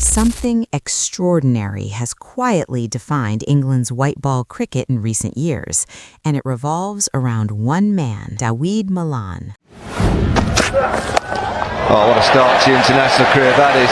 Something extraordinary has quietly defined England's white ball cricket in recent years, and it revolves around one man, Dawid Malan. Oh, what a start to your international career that is.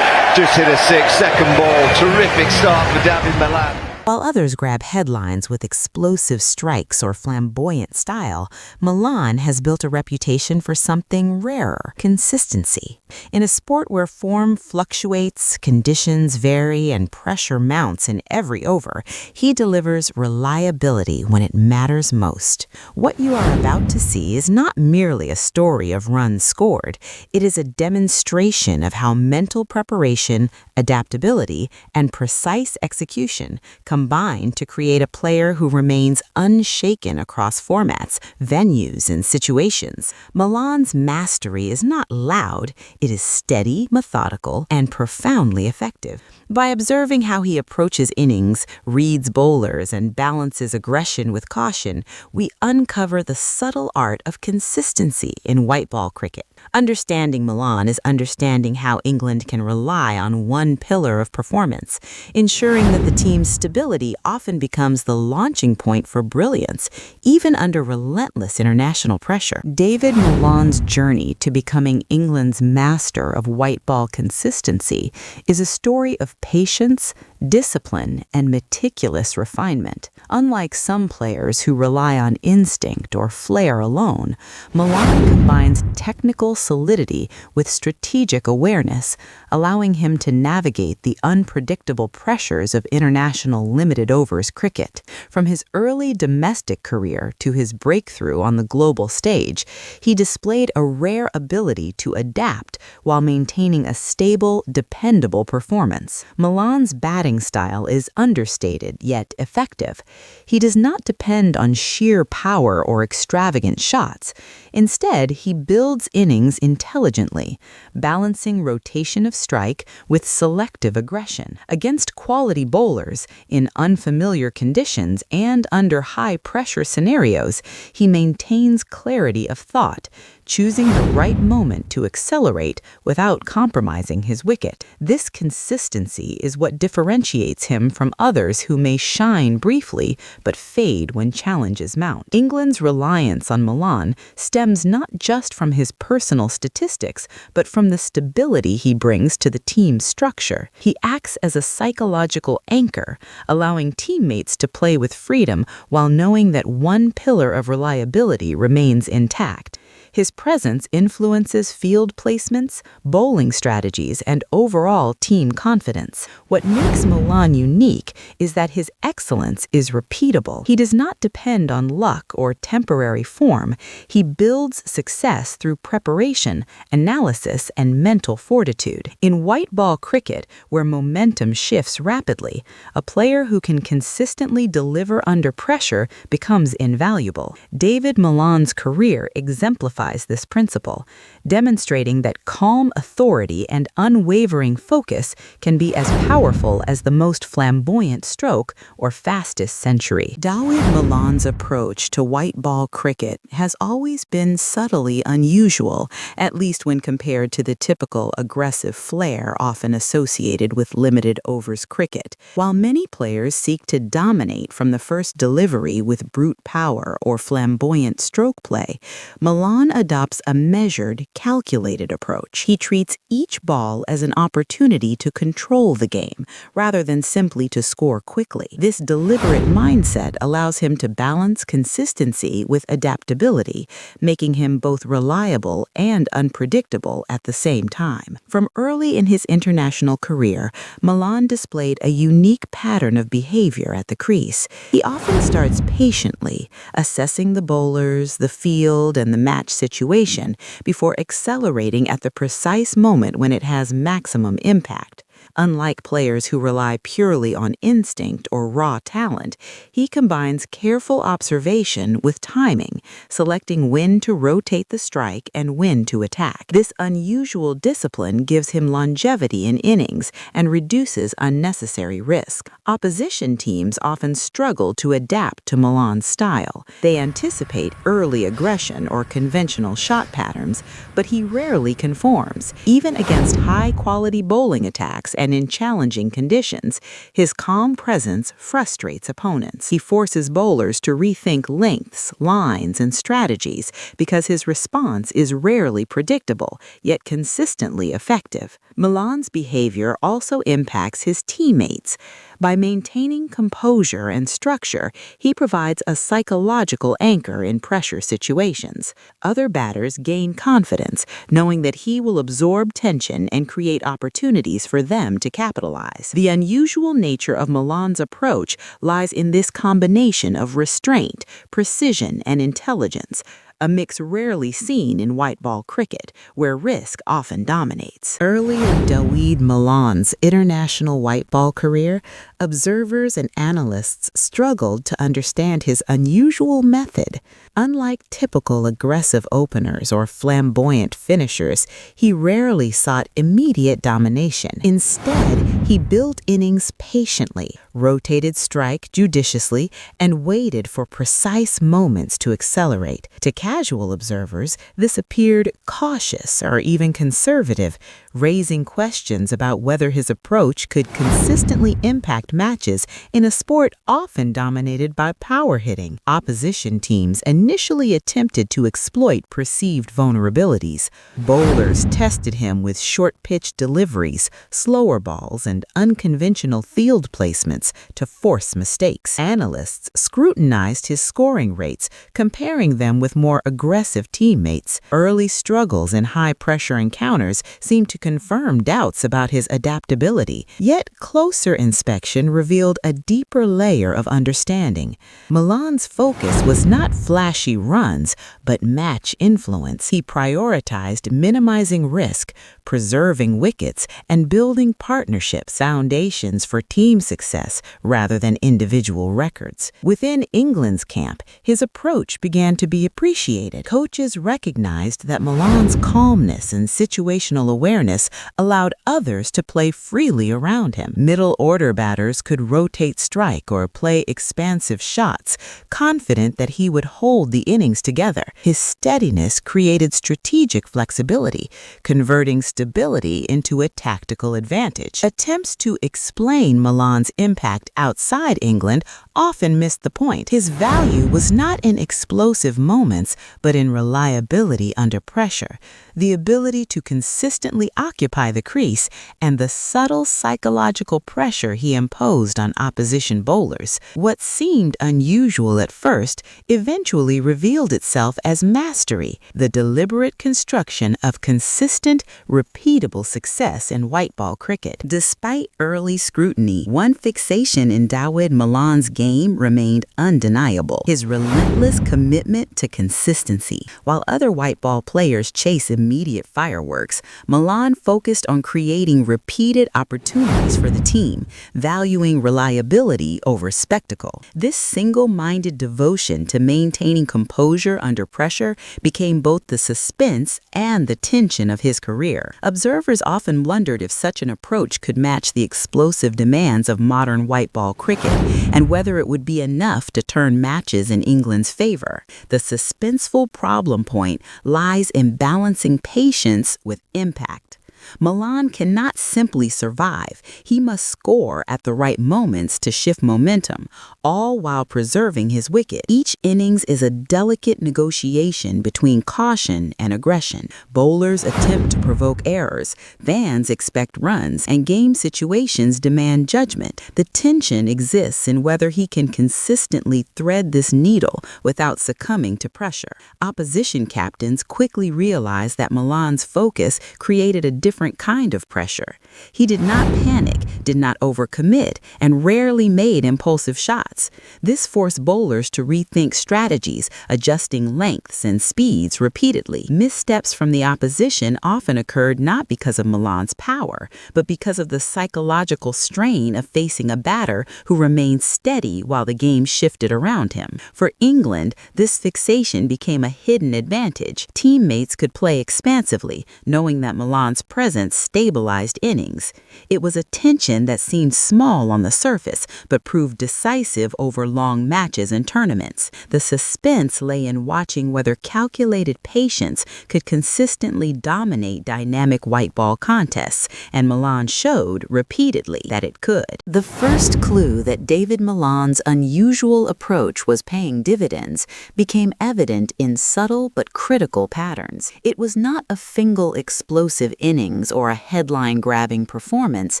Just hit a six, second ball. Terrific start for Dawid Malan. While others grab headlines with explosive strikes or flamboyant style, Malan has built a reputation for something rarer: consistency. In a sport where form fluctuates, conditions vary, and pressure mounts in every over, he delivers reliability when it matters most. What you are about to see is not merely a story of runs scored. It is a demonstration of how mental preparation, adaptability, and precise execution combine to create a player who remains unshaken across formats, venues, and situations. Malan's mastery is not loud, it is steady, methodical, and profoundly effective. By observing how he approaches innings, reads bowlers, and balances aggression with caution, we uncover the subtle art of consistency in white ball cricket. Understanding Malan is understanding how England can rely on one pillar of performance, ensuring that the team's stability often becomes the launching point for brilliance, even under relentless international pressure. Dawid Malan's journey to becoming England's master of white ball consistency is a story of patience, discipline, and meticulous refinement. Unlike some players who rely on instinct or flair alone, Malan combines technical solidity with strategic awareness, allowing him to navigate the unpredictable pressures of international limited overs cricket. From his early domestic career to his breakthrough on the global stage, he displayed a rare ability to adapt while maintaining a stable, dependable performance. Malan's batting style is understated yet effective. He does not depend on sheer power or extravagant shots. Instead, he builds innings intelligently, balancing rotation of strike with selective aggression. Against quality bowlers, in unfamiliar conditions and under high-pressure scenarios, he maintains clarity of thought, choosing the right moment to accelerate without compromising his wicket. This consistency is what differentiates him from others who may shine briefly but fade when challenges mount. England's reliance on Malan stems not just from his personal statistics, but from the stability he brings to the team's structure. He acts as a psychological anchor, allowing teammates to play with freedom while knowing that one pillar of reliability remains intact. His presence influences field placements, bowling strategies, and overall team confidence. What makes Malan unique is that his excellence is repeatable. He does not depend on luck or temporary form. He builds success through preparation, analysis, and mental fortitude. In white ball cricket, where momentum shifts rapidly, a player who can consistently deliver under pressure becomes invaluable. Dawid Malan's career exemplifies this principle, demonstrating that calm authority and unwavering focus can be as powerful as the most flamboyant stroke or fastest century. Dawid Malan's approach to white ball cricket has always been subtly unusual, at least when compared to the typical aggressive flair often associated with limited overs cricket. While many players seek to dominate from the first delivery with brute power or flamboyant stroke play, Malan adopts a measured, calculated approach. He treats each ball as an opportunity to control the game, rather than simply to score quickly. This deliberate mindset allows him to balance consistency with adaptability, making him both reliable and unpredictable at the same time. From early in his international career, Malan displayed a unique pattern of behavior at the crease. He often starts patiently, assessing the bowlers, the field, and the match situation before accelerating at the precise moment when it has maximum impact. Unlike players who rely purely on instinct or raw talent, he combines careful observation with timing, selecting when to rotate the strike and when to attack. This unusual discipline gives him longevity in innings and reduces unnecessary risk. Opposition teams often struggle to adapt to Malan's style. They anticipate early aggression or conventional shot patterns, but he rarely conforms. Even against high-quality bowling attacks and and in challenging conditions, his calm presence frustrates opponents. He forces bowlers to rethink lengths, lines, and strategies because his response is rarely predictable, yet consistently effective. Malan's behavior also impacts his teammates. By maintaining composure and structure, he provides a psychological anchor in pressure situations. Other batters gain confidence, knowing that he will absorb tension and create opportunities for them to capitalize. The unusual nature of Malan's approach lies in this combination of restraint, precision, and intelligence, a mix rarely seen in white ball cricket, where risk often dominates. Early in Dawid Malan's international white ball career, observers and analysts struggled to understand his unusual method. Unlike typical aggressive openers or flamboyant finishers, he rarely sought immediate domination. Instead, he built innings patiently, rotated strike judiciously, and waited for precise moments to accelerate. To casual observers, this appeared cautious or even conservative, raising questions about whether his approach could consistently impact matches in a sport often dominated by power hitting. Opposition teams initially attempted to exploit perceived vulnerabilities. Bowlers tested him with short-pitch deliveries, slower balls, and unconventional field placements to force mistakes. Analysts scrutinized his scoring rates, comparing them with more aggressive teammates. Early struggles in high-pressure encounters seemed to confirm doubts about his adaptability, yet closer inspection revealed a deeper layer of understanding. Malan's focus was not flashy runs, but match influence. He prioritized minimizing risk, preserving wickets, and building partnerships, foundations for team success rather than individual records. Within England's camp, his approach began to be appreciated. Coaches recognized that Malan's calmness and situational awareness allowed others to play freely around him. Middle-order batters could rotate strike or play expansive shots, confident that he would hold the innings together. His steadiness created strategic flexibility, converting stability into a tactical advantage. Attempts to explain Malan's impact outside England often missed the point. His value was not in explosive moments, but in reliability under pressure, the ability to consistently occupy the crease, and the subtle psychological pressure he imposed on opposition bowlers. What seemed unusual at first eventually revealed itself as mastery, the deliberate construction of consistent, repeatable success in white ball cricket. Despite early scrutiny, one fixation in Dawid Malan's game remained undeniable: his relentless commitment to consistency. While other white ball players chase immediate fireworks, Malan focused on creating repeated opportunities for the team, valuing reliability over spectacle. This single-minded devotion to maintaining composure under pressure became both the suspense and the tension of his career. Observers often wondered if such an approach could match the explosive demands of modern white ball cricket, and whether it would be enough to turn matches in England's favor. The suspenseful problem point lies in balancing patience with impact. Malan cannot simply survive. He must score at the right moments to shift momentum, all while preserving his wicket. Each innings is a delicate negotiation between caution and aggression. Bowlers attempt to provoke errors, fans expect runs, and game situations demand judgment. The tension exists in whether he can consistently thread this needle without succumbing to pressure. Opposition captains quickly realized that Malan's focus created a different kind of pressure. He did not panic, did not overcommit, and rarely made impulsive shots. This forced bowlers to rethink strategies, adjusting lengths and speeds repeatedly. Missteps from the opposition often occurred not because of Malan's power, but because of the psychological strain of facing a batter who remained steady while the game shifted around him. For England, this fixation became a hidden advantage. Teammates could play expansively, knowing that Malan's presence presence stabilized innings. It was a tension that seemed small on the surface, but proved decisive over long matches and tournaments. The suspense lay in watching whether calculated patience could consistently dominate dynamic white ball contests, and Malan showed repeatedly that it could. The first clue that Dawid Malan's unusual approach was paying dividends became evident in subtle but critical patterns. It was not a single explosive innings or a headline-grabbing performance,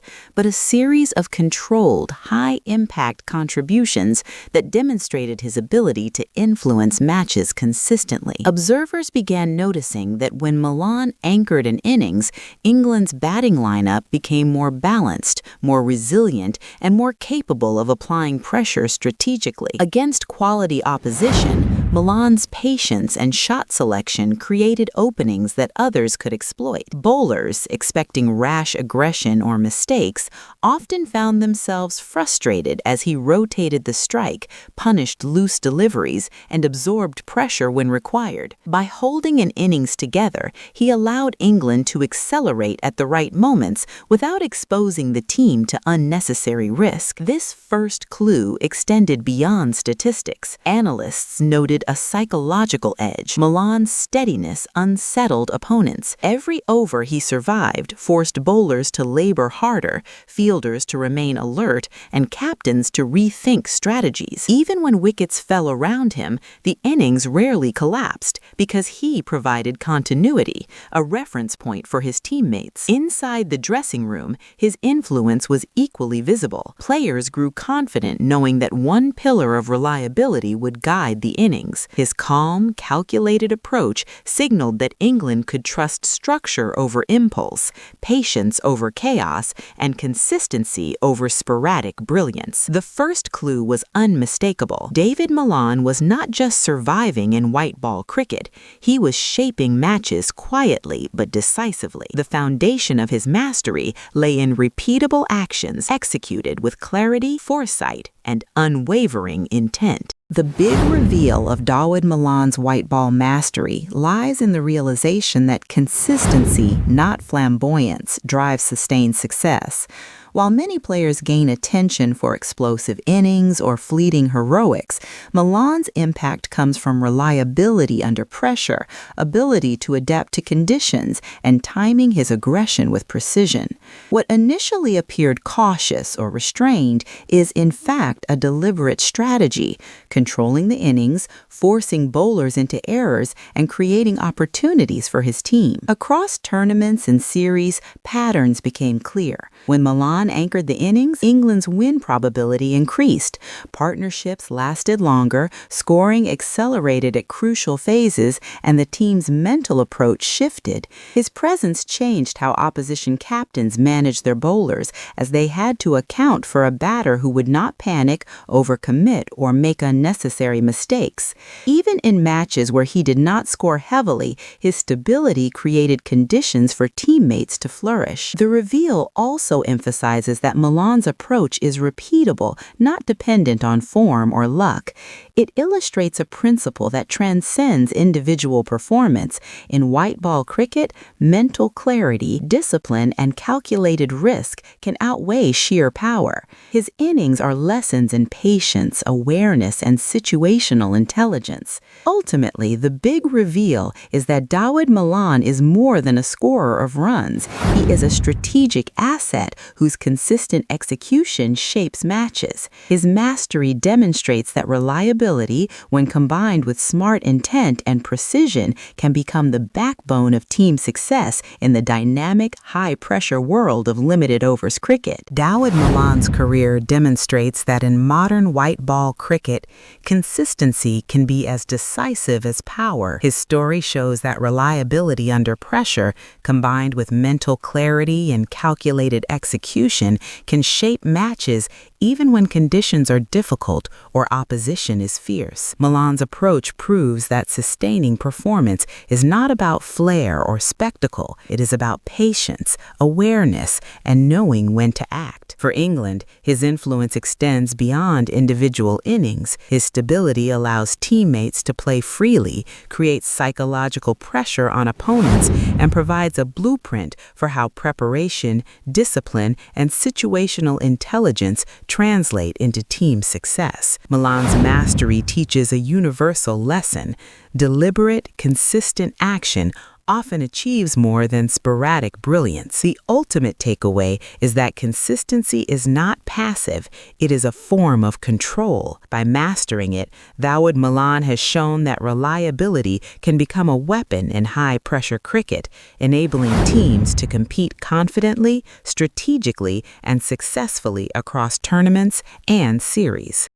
but a series of controlled, high-impact contributions that demonstrated his ability to influence matches consistently. Observers began noticing that when Malan anchored an innings, England's batting lineup became more balanced, more resilient, and more capable of applying pressure strategically. Against quality opposition, Malan's patience and shot selection created openings that others could exploit. Bowlers, expecting rash aggression or mistakes, often found themselves frustrated as he rotated the strike, punished loose deliveries, and absorbed pressure when required. By holding an innings together, he allowed England to accelerate at the right moments without exposing the team to unnecessary risk. This first clue extended beyond statistics. Analysts noted a psychological edge. Malan's steadiness unsettled opponents. Every over he survived forced bowlers to labor harder, fielders to remain alert, and captains to rethink strategies. Even when wickets fell around him, the innings rarely collapsed because he provided continuity, a reference point for his teammates. Inside the dressing room, his influence was equally visible. Players grew confident knowing that one pillar of reliability would guide the innings. His calm, calculated approach signaled that England could trust structure over impulse, patience over chaos, and consistency over sporadic brilliance. The first clue was unmistakable. Dawid Malan was not just surviving in white ball cricket, he was shaping matches quietly but decisively. The foundation of his mastery lay in repeatable actions executed with clarity, foresight, and unwavering intent. The big reveal of Dawid Malan's white ball mastery lies in the realization that consistency, not flamboyance, drives sustained success. While many players gain attention for explosive innings or fleeting heroics, Malan's impact comes from reliability under pressure, ability to adapt to conditions, and timing his aggression with precision. What initially appeared cautious or restrained is in fact a deliberate strategy, controlling the innings, forcing bowlers into errors, and creating opportunities for his team. Across tournaments and series, patterns became clear. When Malan anchored the innings, England's win probability increased. Partnerships lasted longer, scoring accelerated at crucial phases, and the team's mental approach shifted. His presence changed how opposition captains managed their bowlers, as they had to account for a batter who would not panic, overcommit, or make unnecessary mistakes. Even in matches where he did not score heavily, his stability created conditions for teammates to flourish. The reveal also emphasizes that Malan's approach is repeatable, not dependent on form or luck. It illustrates a principle that transcends individual performance. In white ball cricket, mental clarity, discipline, and calculated risk can outweigh sheer power. His innings are lessons in patience, awareness, and situational intelligence. Ultimately, the big reveal is that Dawid Malan is more than a scorer of runs. He is a strategic asset whose consistent execution shapes matches. His mastery demonstrates that reliability, when combined with smart intent and precision, can become the backbone of team success in the dynamic, high-pressure world of limited overs cricket. Dawid Malan's career demonstrates that in modern white ball cricket, consistency can be as decisive as power. His story shows that reliability under pressure, combined with mental clarity and calculated execution, can shape matches even when conditions are difficult or opposition is fierce. Malan's approach proves that sustaining performance is not about flair or spectacle. It is about patience, awareness, and knowing when to act. For England, his influence extends beyond individual innings. His stability allows teammates to play freely, creates psychological pressure on opponents, and provides a blueprint for how preparation, discipline, and situational intelligence translate into team success. Malan's mastery teaches a universal lesson. Deliberate, consistent action often achieves more than sporadic brilliance. The ultimate takeaway is that consistency is not passive, it is a form of control. By mastering it, Dawid Malan has shown that reliability can become a weapon in high-pressure cricket, enabling teams to compete confidently, strategically, and successfully across tournaments and series.